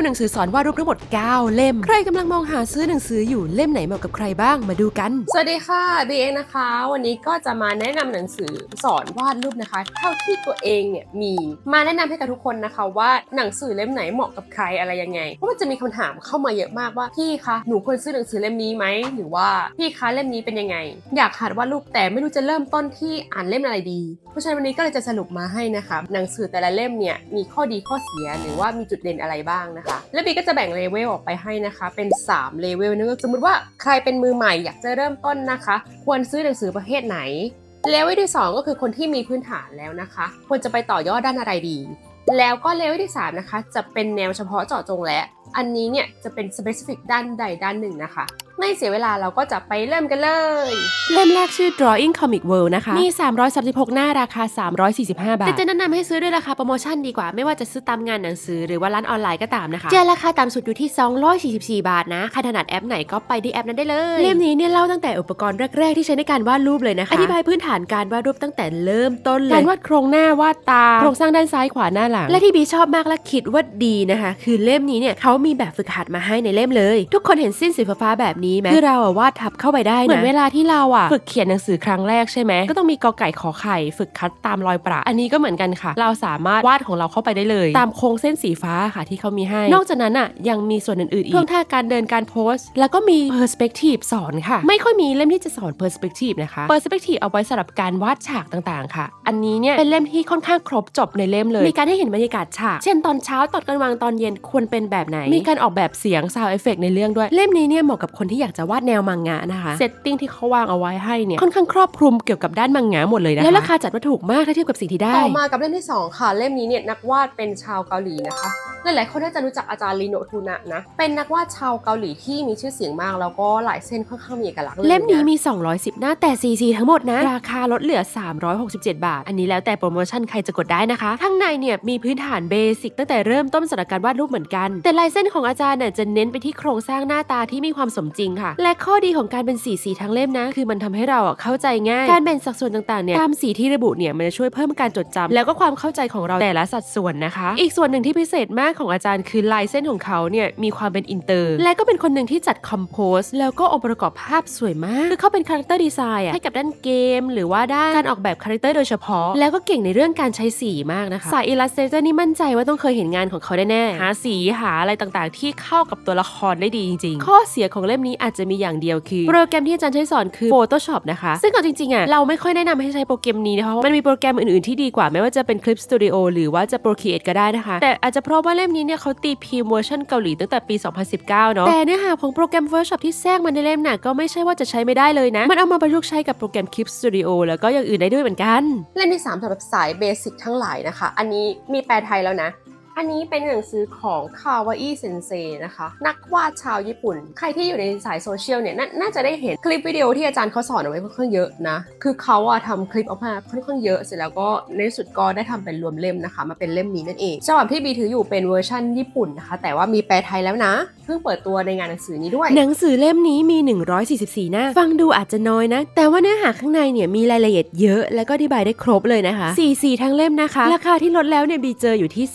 หนังสือสอนวาดรูปทั้งหมด9เล่มใครกำลังมองหาซื้อหนังสืออยู่เล่มไหนเหมาะกับใครบ้างมาดูกันสวัสดีค่ะบีเองนะคะวันนี้ก็จะมาแนะนำหนังสือสอนวาดรูปนะคะเท่าที่ตัวเองเนี่ยมีมาแนะนำให้กับทุกคนนะคะว่าหนังสือเล่มไหนเหมาะกับใครอะไรยังไงเพราะมันจะมีคำถามเข้ามาเยอะมากว่าพี่คะหนูควรซื้อหนังสือเล่มนี้ไหมหรือว่าพี่คะเล่มนี้เป็นยังไงอยากหัดวาดรูปแต่ไม่รู้จะเริ่มต้นที่อ่านเล่มอะไรดีเพราะฉะนั้นวันนี้ก็เลยจะสรุปมาให้นะคะหนังสือแต่ละเล่มเนี่ยมีข้อดีข้อเสียหรือว่ามีจุดเด่นอะไรบ้างนะคะและบีก็จะแบ่งเลเวลออกไปให้นะคะเป็น3เลเวลนะสมมติว่าใครเป็นมือใหม่อยากจะเริ่มต้นนะคะควรซื้อหนังสือประเภทไหนเลเวลที่2ก็คือคนที่มีพื้นฐานแล้วนะคะควรจะไปต่อยอดด้านอะไรดีแล้วก็เลเวลที่3นะคะจะเป็นแนวเฉพาะเจาะจงและอันนี้เนี่ยจะเป็น specific ด้านใดด้านหนึ่งนะคะไม่เสียเวลาเราก็จะไปเริ่มกันเลยเล่มแรกชื่อ Drawing Comic World นะคะมี336หน้าราคา345 บาทแต่จะแนะนำให้ซื้อด้วยราคาโปรโมชั่นดีกว่าไม่ว่าจะซื้อตามงานหนังสือหรือว่าร้านออนไลน์ก็ตามนะคะเจอราคาต่ำสุดอยู่ที่244 บาทนะใครถนัดแอปไหนก็ไปที่แอปนั้นได้เลยเล่มนี้เนี่ยเล่าตั้งแต่อุปกรณ์แรกๆที่ใช้ในการวาดรูปเลยนะคะอธิบายพื้นฐานการวาดรูปตั้งแต่เริ่มต้นเลยการวาดโครงหน้าวาดตาโครงสร้างด้านซ้ายขวาหน้าหลังและที่บีชอบมากและคิดว่าดีนะคะคือเล่มนี้เนี่ยเขามีแบบฝึกหัดมาให้ในเล่มเลยทุกคนเห็นสิ้นสีฟ้าแบบนี้ไหมคือเราวาดทับเข้าไปได้นะเหมือนเวลาที่เราฝึกเขียนหนังสือครั้งแรกใช่ไหมก็ต้องมีกอไก่ขอไข่ฝึกคัดตามรอยประอันนี้ก็เหมือนกันค่ะเราสามารถวาดของเราเข้าไปได้เลยตามโครงเส้นสีฟ้าค่ะที่เขามีให้นอกจากนั้นยังมีส่วนอื่นๆอีกท่วงท่าการเดินการโพสแล้วก็มี perspective สอนค่ะไม่ค่อยมีเล่มที่จะสอน perspective นะคะ perspective เอาไว้สำหรับการวาดฉากต่างๆค่ะอันนี้เนี่ยเป็นเล่มที่ค่อนข้างครบจบในเล่มเลยมีการให้เห็นบรรยากาศฉากเช่นตอนเช้าตอนกลางวันตอนเย็นควรเป็นแบบไหนมีการออกแบบเสียง sound effect ในเรื่องด้วยเล่มนี้เนี่ยเหมาะกับคนที่อยากจะวาดแนวมังงะนะคะเซตติ้งที่เขาวางเอาไว้ให้เนี่ยค่อนข้างครอบคลุมเกี่ยวกับด้านมังงะหมดเลยนะคะและราคาจัดว่าถูกมากถ้าเทียบกับสิ่งที่ได้ต่อมากับเล่มที่2ค่ะเล่มนี้เนี่ยนักวาดเป็นชาวเกาหลีนะคะหลายๆคนน่าจะรู้จักอาจารย์ริโนะทูนะนะเป็นนักวาดชาวเกาหลีที่มีชื่อเสียงมากแล้วก็ลายเส้นค่อนข้างมีเอกลักษณ์เล่มนี้มี210หน้าแต่ CC ทั้งหมดนะราคาลดเหลือ367 บาทอันนี้แล้วแต่โปรโมชั่นใครจะกดได้นะคะข้างในเนี่ยมีพื้นฐานเบสิกตั้งแต่เริ่มต้นสำหรับการวาดรูปเหมือนกันแต่ลายเส้นของอาจารย์เนี่ยจะเน้นไปที่โครงสร้างหน้าตาที่มีความสมจริงค่ะและข้อดีของการเป็นสีทั้งเล่มนะคือมันทำให้เราเข้าใจง่ายการแบ่งสัดส่วนต่างๆเนี่ยตามสีที่ระบุเนี่ยมันจะช่วยเพิ่มการจดจำแล้วก็ความเข้าใจของเราแต่ละสัดส่วนนะคะอีกส่วนหนึ่งที่พิเศษมากของอาจารย์คือลายเส้นของเขาเนี่ยมีความเป็นอินเตอร์และก็เป็นคนหนึ่งที่จัดคอมโพสแล้วก็องค์ประกอบภาพสวยมากคือเขาเป็นคาแรคเตอร์ดีไซน์ให้กับด้านเกมหรือว่าด้านการออกแบบคาแรคเตอร์โดยเฉพาะแล้วก็เก่งในเรื่องการใช้สีมากนะคะสายอิลลัสเตเตอร์นี่มั่นใจว่าต้องเคยเห็นงานของเขาแน่ๆหาสีหาอะไรต่างๆที่เข้ากับตัวละครได้ดีจริงๆข้อเสียของเล่มนี้อาจจะมีอย่างเดียวคือโปรแกรมที่อาจารย์ใช้สอนคือ Photoshop นะคะซึ่งเอาจริงๆเราไม่ค่อยแนะนำให้ใช้โปรแกรมนี้นะคะเพราะมันมีโปรแกรมอื่นๆที่ดีกว่าไม่ว่าจะเป็น Clip Studio หรือว่าจะ Procreate ก็ได้นะคะแต่อาจจะเพราะว่าเล่มนี้เนี่ยเขาตีพิมพ์เวอร์ชันเกาหลีตั้งแต่ปี 2019 เนาะแต่เนื้อหาของโปรแกรม Photoshop ที่แทรกมาในเล่มน่ะก็ไม่ใช่ว่าจะใช้ไม่ได้เลยนะมันเอามาประยุกต์ใช้กับโปรแกรม Clip Studio แล้วก็อย่างอื่นได้ด้วยเหมือนกันเล่มที่3สำหรับสายเบสิกทั้งหลายนะคะอันนี้มีแปลไทยแล้วนะอันนี้เป็นหนังสือของคาวาอิเซนเซนะคะนักวาดชาวญี่ปุ่นใครที่อยู่ในสายโซเชียลเนี่ยน่าจะได้เห็นคลิปวิดีโอที่อาจารย์เขาสอนเอาไว้ค่อนข้างเยอะนะคือเขาทำคลิปออกมาค่อนข้างเยอะเสร็จแล้วก็ในที่สุดก็ได้ทำเป็นรวมเล่มนะคะมาเป็นเล่มนี้นั่นเองฉบับที่บีถืออยู่เป็นเวอร์ชันญี่ปุ่นนะคะแต่ว่ามีแปลไทยแล้วนะเพิ่งเปิดตัวในงานหนังสือนี้ด้วยหนังสือเล่มนี้มี144หน้าฟังดูอาจจะน้อยนะแต่ว่าเนื้อหาข้างในเนี่ยมีรายละเอียดเยอะแล้วก็อธิบายได้ครบเลยนะคะ44ทั้งเล่มนะคะราคาที่ลดแล้วเนี่ยบีเจออยู่ที่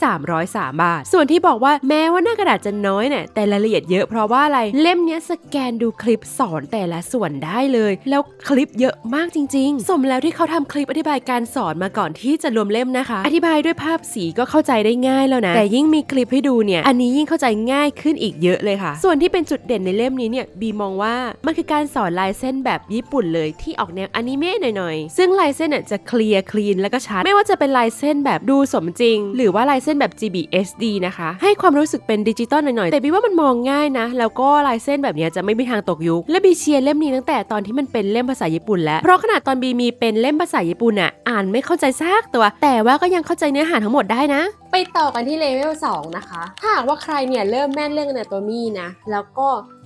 303 บาทส่วนที่บอกว่าแม้ว่าหน้ากระดาษจะน้อยเนี่ยแต่รายละเอียดเยอะเพราะว่าอะไรเล่มนี้สแกนดูคลิปสอนแต่ละส่วนได้เลยแล้วคลิปเยอะมากจริงๆสมแล้วที่เขาทำคลิปอธิบายการสอนมาก่อนที่จะรวมเล่มนะคะอธิบายด้วยภาพสีก็เข้าใจได้ง่ายแล้วนะแต่ยิ่งมีคลิปให้ดูเนี่ยอันนี้ยิ่งเข้าใจง่ายขึ้นอีกเยอะเลยค่ะส่วนที่เป็นจุดเด่นในเล่มนี้เนี่ยบีมองว่ามันคือการสอนลายเส้นแบบญี่ปุ่นเลยที่ออกแนวอนิเมะหน่อยๆซึ่งลายเส้นจะเคลียร์คลีนแล้วก็ชัดไม่ว่าจะเป็นลายเส้นแบบดูสมจริงหรือว่าลายเส้นแบบ GBSD นะคะให้ความรู้สึกเป็นดิจิตอลหน่อยๆแต่บีว่ามันมองง่ายนะแล้วก็ลายเส้นแบบนี้จะไม่มีทางตกยุคและบีเชียร์เล่มนี้ตั้งแต่ตอนที่มันเป็นเล่มภาษาญี่ปุ่นแล้วเพราะขนาดตอนบีมีเป็นเล่มภาษาญี่ปุ่นอ่านไม่เข้าใจซักตัวแต่ว่าก็ยังเข้าใจเนื้อหาทั้งหมดได้นะไปต่อกันที่เลเวล2นะคะถ้าหากว่าใครเนี่ยเริ่มแม่นเรื่อง Anatomy นะแล้วก็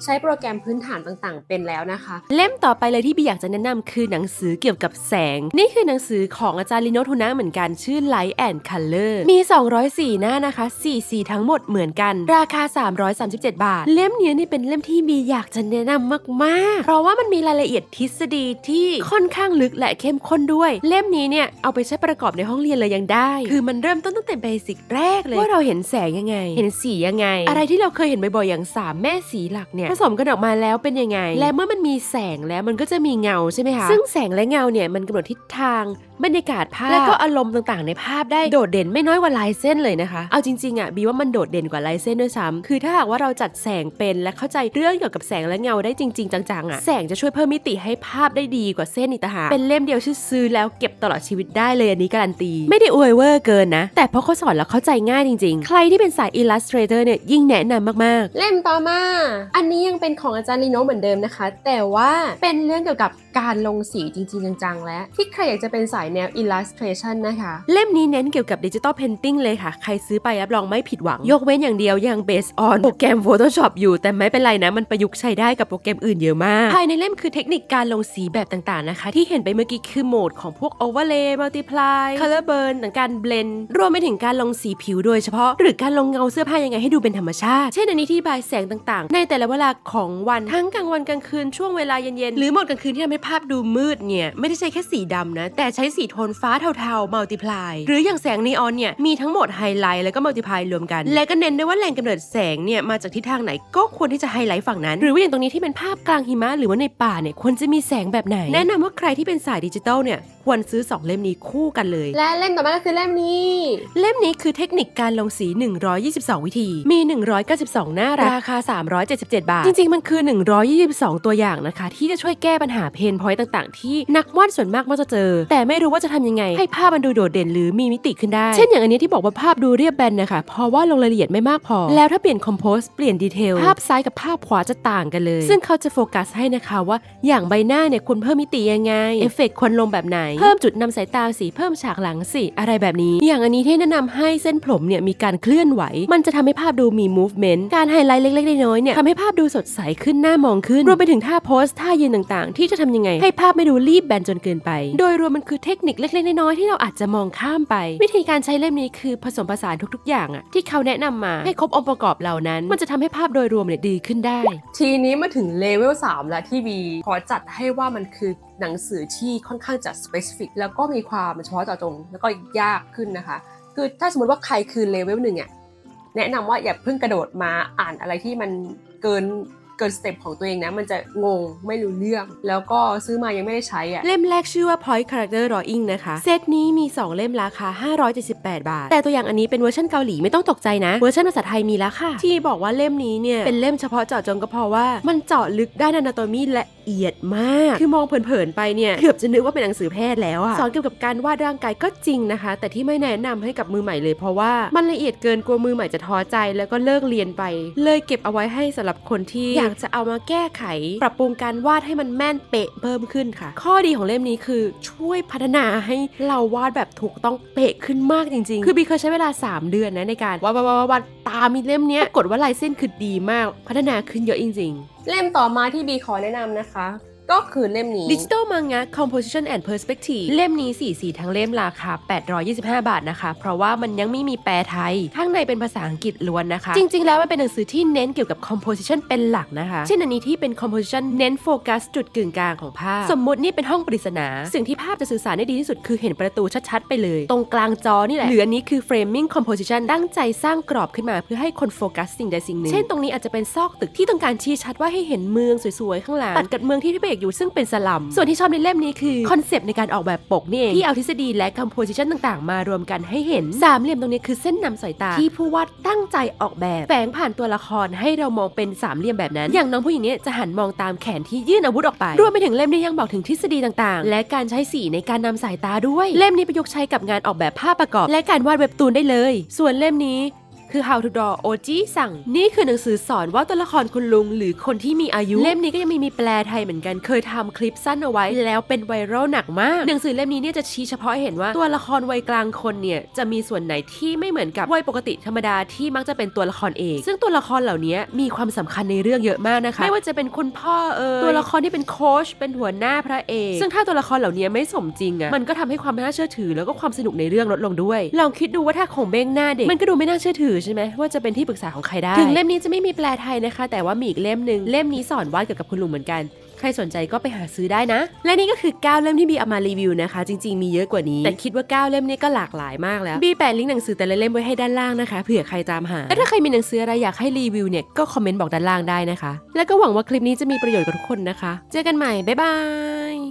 ใช้โปรแกรมพื้นฐานต่างๆเป็นแล้วนะคะเล่มต่อไปเลยที่บีอยากจะแนะนำคือหนังสือเกี่ยวกับแสงนี่คือหนังสือของอาจารย์ริโนะทูนะเหมือนกันชื่อ Light and Color มี204หน้านะคะ4 ทั้งหมดเหมือนกันราคา337 บาทเล่มนี้นี่เป็นเล่มที่บีอยากจะแนะนำมากๆเพราะว่ามันมีรายละเอียดทฤษฎีที่ค่อนข้างลึกและเข้มข้นด้วยเล่มนี้เนี่ยเอาไปใช้ประกอบในห้องเรียนเลยยังได้คือมันเริ่มต้นตั้งแต่เบสิก สิกแรกเลยว่าเราเห็นแสงยังไงเห็นสียังไงอะไรที่เราเคยเห็นบ่อยๆอย่าง3แม่สีหลักเนี่ยผสมกันออกมาแล้วเป็นยังไงและเมื่อมันมีแสงแล้วมันก็จะมีเงาใช่ไหมคะซึ่งแสงและเงาเนี่ยมันกำหนดทิศทางบรรยากาศภาพและก็อารมณ์ต่างๆในภาพได้โดดเด่นไม่น้อยกว่าลายเส้นเลยนะคะเอาจริงๆอ่ะบีว่ามันโดดเด่นกว่าลายเส้นด้วยซ้ำคือถ้าหากว่าเราจัดแสงเป็นและเข้าใจเรื่องเกี่ยวกับแสงและเงาได้จริงๆจังๆอ่ะแสงจะช่วยเพิ่มมิติให้ภาพได้ดีกว่าเส้นอีกต่างหากเป็นเล่มเดียวซื้อแล้วเก็บตลอดชีวิตได้เลยอันนี้การันตีไม่ได้อวยเวอร์เกินนะแต่เพราะเขาสอนแล้วเข้าใจง่ายจริงๆใครที่เป็นสาย Illustrator เนี่ยยิ่งแนะนำมากๆเล่มต่อมาอันนี้ยังเป็นของอาจารย์ลีโน่เหมือนเดิมนะคะแต่ว่าเป็นเรื่องเกี่ยวกับการลงสีจริงๆจังๆและที่ใครอยากจะเป็นสายแนว Illustration นะคะเล่มนี้เน้นเกี่ยวกับ Digital Painting เลยค่ะใครซื้อไปรับรองไม่ผิดหวังยกเว้นอย่างเดียวยัง based on โปรแกรม Photoshop อยู่แต่ไม่เป็นไรนะมันประยุกต์ใช้ได้กับโปรแกรมอื่นเยอะมากภายในเล่มคือเทคนิคการลงสีแบบต่างๆนะคะที่เห็นไปเมื่อกี้คือโหมดของพวก Overlay Multiply Color Burn ต่างการ Blend รวมไปถึงการลงสีผิวโดยเฉพาะหรือการลงเงาเสื้อผ้ายังไงให้ดูเป็นธรรมชาติเช่นอันนี้ที่บายแสงต่างๆในแต่ละเวลาของวันทั้งกลางวันกลางคืนช่วงเวลาเย็นๆหรือโหมดกลางคืนที่ทำให้ภาพดูมืดเนี่ยไม่ได้ใช้แค่สีดำนะแต่ใช้สีโทนฟ้าเทาๆ Multiply หรืออย่างแสงนีออนเนี่ยมีทั้งโหมดไฮไลท์แล้วก็ Multiply รวมกันและก็เน้นด้วยว่าแรงกำเนิดแสงเนี่ยมาจากทิศทางไหนก็ควรที่จะไฮไลท์ฝั่งนั้นหรือว่าอย่างตรงนี้ที่เป็นภาพกลางหิมะหรือว่าในป่าเนี่ยควรจะมีแสงแบบไหนแนะนำว่าใครที่เป็นสายดิจิทัลเนี่ยควรซื้อ2เล่มนี้คู่กันเลยและเล่มต่อมาก็คือเล่มนี้คือเทคนิคการลงสี122วิธีมี192หน้าราคา377 บาทจริงๆมันคือ122ตัวอย่างนะคะที่จะช่วยแก้ปัญหาเพนพอยต์ต่างๆที่นักวาดส่วนมากมักจะเจอแต่ไม่รู้ว่าจะทำยังไงให้ภาพมันดูโดดเด่นหรือมีมิติขึ้นได้เช่นอย่างอันนี้ที่บอกว่าภาพดูเรียบแบนนะคะเพราะว่าลงรายละเอียดไม่มากพอแล้วถ้าเปลี่ยนคอมโพสเปลี่ยนดีเทลภาพซ้ายกับภาพขวาจะต่างกันเลยซึ่งเขาจะโฟกัสให้นะคะว่าอย่างใบหน้าเนี่ยควรเพิ่มมิติยังไงเอฟเฟกต์ควรลงแบบไหนเพิ่มจุดนำสายตาสีเพิ่มฉากหลังสีอะไรแบบนี้อย่างอันนี้ที่แนะนำให้เส้นผมเนี่ยมีการเคลื่อนไหวมันจะทำให้ภาพดูมี movement การไฮไลท์เล็กๆน้อยๆเนี่ยทำให้ภาพดูสดใสขึ้นน่ามองขึ้นรวมไปถึงท่าโพสท่ายืนต่างๆที่จะทำยังไงให้ภาพไม่ดูรีบแบนจนเกินไปโดยรวมมันคือเทคนิคเล็กๆน้อยๆที่เราอาจจะมองข้ามไปวิธีการใช้เล่มนี้คือผสมผสานทุกๆอย่างอะที่เขาแนะนำมาให้ครบองค์ประกอบเหล่านั้นมันจะทำให้ภาพโดยรวมเนี่ยดีขึ้นได้ทีนี้มาถึงเลเวล3แล้วที่บีขอจัดให้ว่ามันคือหนังสือที่ค่อนข้างจะ specific แล้วก็มีความเฉพาะเจาะจงแล้วก็ยากขึ้นนะคะคือถ้าสมมติว่าใครคือเลเวล1แนะนำว่าอย่าเพิ่งกระโดดมาอ่านอะไรที่มันเกินสเต็ปของตัวเองนะมันจะงงไม่รู้เรื่องแล้วก็ซื้อมายังไม่ได้ใช้เล่มแรกชื่อว่า Point Character Drawing นะคะเซตนี้มี2เล่มราคา578 บาทแต่ตัวอย่างอันนี้เป็นเวอร์ชันเกาหลีไม่ต้องตกใจนะเวอร์ชันภาษาไทยมีแล้วค่ะที่บอกว่าเล่มนี้เนี่ยเป็นเล่มเฉพาะเจาะจงก็เพราะว่ามันเจาะลึกด้าน Anatomy ละเอียดมากคือมองเผินๆไปเนี่ยเกือบจะนึกว่าเป็นหนังสือแพทย์แล้วอะสอนเกี่ยวกับการวาดร่างกายก็จริงนะคะแต่ที่ไม่แนะนำให้กับมือใหม่เลยเพราะว่ามันละเอียดเกินกลัวมือใหม่จะท้อใจแล้วก็เลิกเรียนไปเลยเก็บเอาไว้ให้สำหรับคนที่อยากจะเอามาแก้ไขปรับปรุงการวาดให้มันแม่นเป๊ะเพิ่มขึ้นค่ะข้อดีของเล่มนี้คือช่วยพัฒนาให้เราวาดแบบถูกต้องเป๊ะขึ้นมากจริงๆคือบีเคยใช้เวลา3 เดือนนะในการวาดตามมีเล่มนี้ปรากฏว่าลายเส้นคือดีมากพัฒนาขึ้นเยอะจริงๆเล่มต่อมาที่บีขอแนะนำนะคะก็คือเล่มนี้ Digital Manga Composition and Perspective เล่มนี้สีทั้งเล่มราคา825 บาทนะคะเพราะว่ามันยังไม่มีแปลไทยข้างในเป็นภาษาอังกฤษล้วนนะคะจริงๆแล้วมันเป็นหนังสือที่เน้นเกี่ยวกับ composition เป็นหลักนะคะเช่นอันนี้ที่เป็น composition เน้นโฟกัสจุดกึ่งกลางของภาพสมมุตินี่เป็นห้องปริศนาสิ่งที่ภาพจะสื่อสารได้ดีที่สุดคือเห็นประตูชัดๆไปเลยตรงกลางจอนี่แหละหรืออันนี้คือ framing composition ตั้งใจสร้างกรอบขึ้นมาเพื่อให้คนโฟกัสสิ่งใดสิ่งหนึ่งเช่นตรงนี้อาจจะเป็นซอกตึกที่ต้องการชี้ชัดว่าให้เห็นเมืองสวยๆข้างหลังตัดกับเมืองที่พระเอกอยู่ซึ่งเป็นสลัมส่วนที่ชอบในเล่มนี้คือคอนเซปต์ในการออกแบบปกนี่เองที่เอาทฤษฎีและ composition ต่างๆมารวมกันให้เห็นสามเหลี่ยมตรงนี้คือเส้นนำสายตาที่ผู้วาดตั้งใจออกแบบแฝงผ่านตัวละครให้เรามองเป็นสามเหลี่ยมแบบนั้นอย่างน้องผู้หญิงนี้จะหันมองตามแขนที่ยื่นอาวุธออกไปรวมไปถึงเล่มนี้ยังบอกถึงทฤษฎีต่างๆและการใช้สีในการนำสายตาด้วยเล่มนี้ประยุกต์ใช้กับงานออกแบบภาพประกอบและการวาดเว็บตูนได้เลยส่วนเล่มนี้คือ How to Draw โอจิสั่งนี่คือหนังสือสอนว่าตัวละครคุณลุงหรือคนที่มีอายุเล่มนี้ก็ยังมีแปลไทยเหมือนกันเคยทำคลิปสั้นเอาไว้แล้วเป็นไวรัลหนักมากหนังสือเล่มนี้เนี่ยจะชี้เฉพาะให้เห็นว่าตัวละครวัยกลางคนเนี่ยจะมีส่วนไหนที่ไม่เหมือนกับวัยปกติธรรมดาที่มักจะเป็นตัวละครเอกซึ่งตัวละครเหล่านี้มีความสำคัญในเรื่องเยอะมากนะคะไม่ว่าจะเป็นคุณพ่อตัวละครที่เป็นโค้ชเป็นหัวหน้าพระเอกซึ่งถ้าตัวละครเหล่านี้ไม่สมจริงอ่ะมันก็ทำให้ความน่าเชื่อถือแล้วก็ความสนุกในเรื่องลดลงด้วยลองคิดดูว่าถ้าของเบ้งหน้าเด็กมันก็ดูไม่น่าเชื่อถือใช่ไหมว่าจะเป็นที่ปรึกษาของใครได้ถึงเล่มนี้จะไม่มีแปลไทยนะคะแต่ว่ามีอีกเล่มนึงเล่มนี้สอนวาดเกี่ยวกับคุณลุงเหมือนกัน ใครสนใจก็ไปหาซื้อได้นะและนี่ก็คือ9เล่มที่บีเอามารีวิวนะคะจริงๆมีเยอะกว่านี้แต่คิดว่า9เล่มนี้ก็หลากหลายมากแล้วบีแปะลิงก์หนังสือแต่ละเล่มไว้ให้ด้านล่างนะคะเผื่อใครตามหาและถ้าใครมีหนังสืออะไรอยากให้รีวิวเนี่ยก็คอมเมนต์บอกด้านล่างได้นะคะแล้วก็หวังว่าคลิปนี้จะมีประโยชน์กับทุกคนนะคะเจอกันใหม่บ๊ายบาย